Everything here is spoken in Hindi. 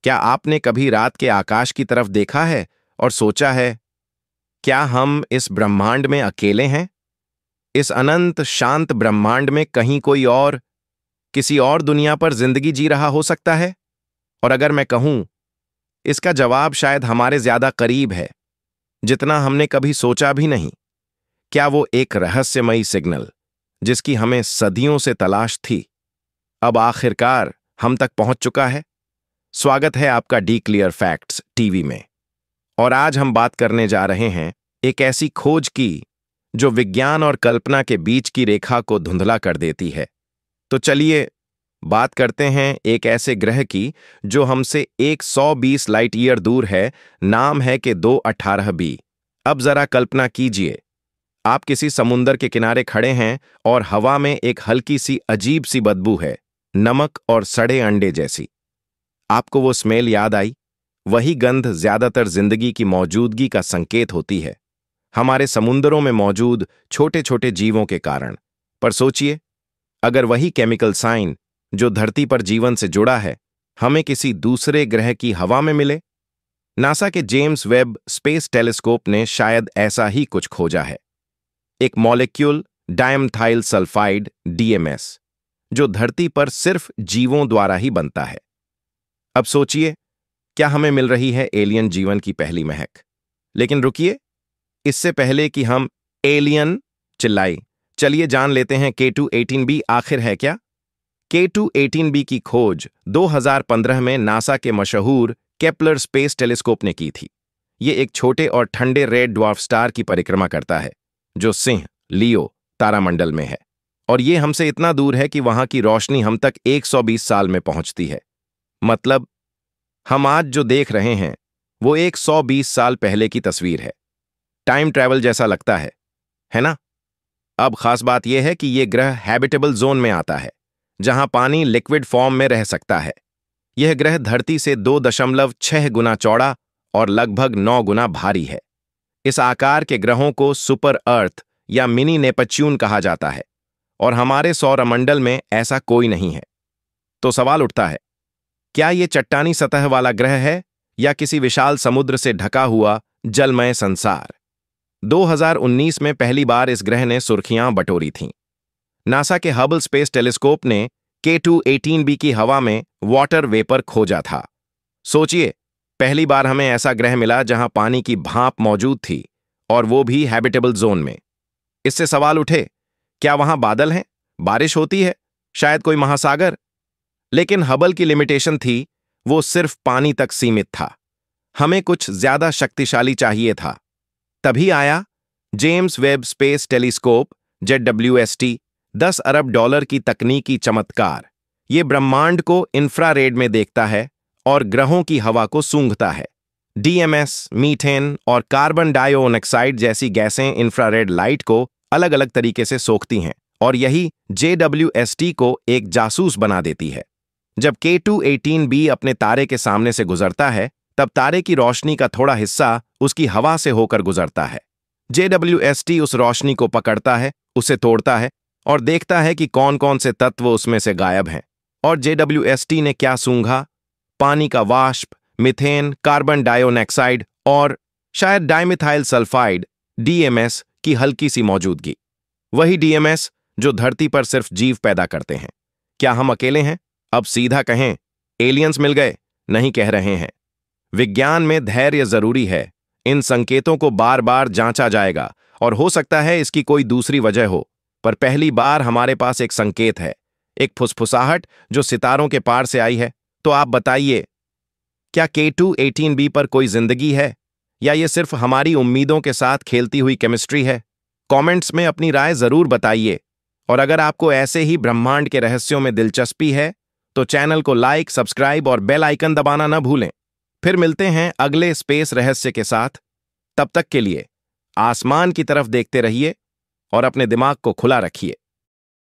क्या आपने कभी रात के आकाश की तरफ देखा है और सोचा है, क्या हम इस ब्रह्मांड में अकेले हैं? इस अनंत शांत ब्रह्मांड में कहीं कोई और, किसी और दुनिया पर जिंदगी जी रहा हो सकता है? और अगर मैं कहूं, इसका जवाब शायद हमारे ज्यादा करीब है, जितना हमने कभी सोचा भी नहीं। क्या वो एक रहस्यमयी सिग्नल, जिसकी हमें सदियों से तलाश थी, अब आखिरकार हम तक पहुंच चुका है? स्वागत है आपका डी क्लियर फैक्ट्स टीवी में। और आज हम बात करने जा रहे हैं एक ऐसी खोज की जो विज्ञान और कल्पना के बीच की रेखा को धुंधला कर देती है। तो चलिए बात करते हैं एक ऐसे ग्रह की जो हमसे 120 लाइट ईयर दूर है। नाम है कि 218b। अब जरा कल्पना कीजिए, आप किसी समुंदर के किनारे खड़े हैं और हवा में एक हल्की सी अजीब सी बदबू है, नमक और सड़े अंडे जैसी। आपको वो स्मेल याद आई? वही गंध ज्यादातर जिंदगी की मौजूदगी का संकेत होती है, हमारे समुंदरों में मौजूद छोटे छोटे जीवों के कारण। पर सोचिए, अगर वही केमिकल साइन जो धरती पर जीवन से जुड़ा है हमें किसी दूसरे ग्रह की हवा में मिले। नासा के जेम्स वेब स्पेस टेलीस्कोप ने शायद ऐसा ही कुछ खोजा है। एक मॉलिक्यूल डायमथाइल सल्फाइड डीएमएस, जो धरती पर सिर्फ जीवों द्वारा ही बनता है। अब सोचिए, क्या हमें मिल रही है एलियन जीवन की पहली महक? लेकिन रुकिए, इससे पहले कि हम एलियन चिल्लाई, चलिए जान लेते हैं K2-18b आखिर है क्या। K2-18b की खोज 2015 में नासा के मशहूर केपलर स्पेस टेलीस्कोप ने की थी। ये एक छोटे और ठंडे रेड ड्वार्फ स्टार की परिक्रमा करता है, जो सिंह लियो तारामंडल में है, और ये हमसे इतना दूर है कि वहां की रोशनी हम तक 120 साल में पहुंचती है। मतलब हम आज जो देख रहे हैं वो 120 साल पहले की तस्वीर है। टाइम ट्रैवल जैसा लगता है ना? अब खास बात यह है कि यह ग्रह हैबिटेबल जोन में आता है, जहां पानी लिक्विड फॉर्म में रह सकता है। यह ग्रह धरती से 2.6 गुना चौड़ा और लगभग 9 गुना भारी है। इस आकार के ग्रहों को सुपर अर्थ या मिनी नेपच्यून कहा जाता है, और हमारे सौरमंडल में ऐसा कोई नहीं है। तो सवाल उठता है, क्या यह चट्टानी सतह वाला ग्रह है या किसी विशाल समुद्र से ढका हुआ जलमय संसार? 2019 में पहली बार इस ग्रह ने सुर्खियां बटोरी थीं। नासा के हबल स्पेस टेलीस्कोप ने K2-18b की हवा में वाटर वेपर खोजा था। सोचिए, पहली बार हमें ऐसा ग्रह मिला जहां पानी की भाप मौजूद थी, और वो भी हैबिटेबल जोन में। इससे सवाल उठे, क्या वहां बादल हैं, बारिश होती है, शायद कोई महासागर? लेकिन हबल की लिमिटेशन थी, वो सिर्फ पानी तक सीमित था। हमें कुछ ज्यादा शक्तिशाली चाहिए था। तभी आया James Webb space telescope ZWST, $10 अरब की तकनीकी चमत्कार। ये ब्रह्मांड को इंफ्रारेड में देखता है और ग्रहों की हवा को सूंघता है। डीएमएस, मीथेन और कार्बन डाइऑक्साइड जैसी गैसें इंफ्रारेड लाइट को अलग अलग तरीके से सोखती हैं, और यही JWST को एक जासूस बना देती है। जब K2-18b अपने तारे के सामने से गुजरता है, तब तारे की रोशनी का थोड़ा हिस्सा उसकी हवा से होकर गुजरता है। JWST उस रोशनी को पकड़ता है, उसे तोड़ता है और देखता है कि कौन कौन से तत्व उसमें से गायब हैं। और JWST ने क्या सूंघा? पानी का वाष्प, मीथेन, कार्बन डाइऑक्साइड और शायद डाइमिथाइल सल्फाइड DMS की हल्की सी मौजूदगी। वही DMS जो धरती पर सिर्फ जीव पैदा करते हैं। क्या हम अकेले हैं? अब सीधा कहें, एलियंस मिल गए? नहीं कह रहे हैं। विज्ञान में धैर्य जरूरी है। इन संकेतों को बार बार जांचा जाएगा, और हो सकता है इसकी कोई दूसरी वजह हो, पर पहली बार हमारे पास एक संकेत है, एक फुसफुसाहट जो सितारों के पार से आई है। तो आप बताइए, क्या K2-18b पर कोई जिंदगी है, या ये सिर्फ हमारी उम्मीदों के साथ खेलती हुई केमिस्ट्री है? कमेंट्स में अपनी राय जरूर बताइए। और अगर आपको ऐसे ही ब्रह्मांड के रहस्यों में दिलचस्पी है, तो चैनल को लाइक, सब्सक्राइब और बेल आइकन दबाना न भूलें। फिर मिलते हैं अगले स्पेस रहस्य के साथ। तब तक के लिए आसमान की तरफ देखते रहिए और अपने दिमाग को खुला रखिए।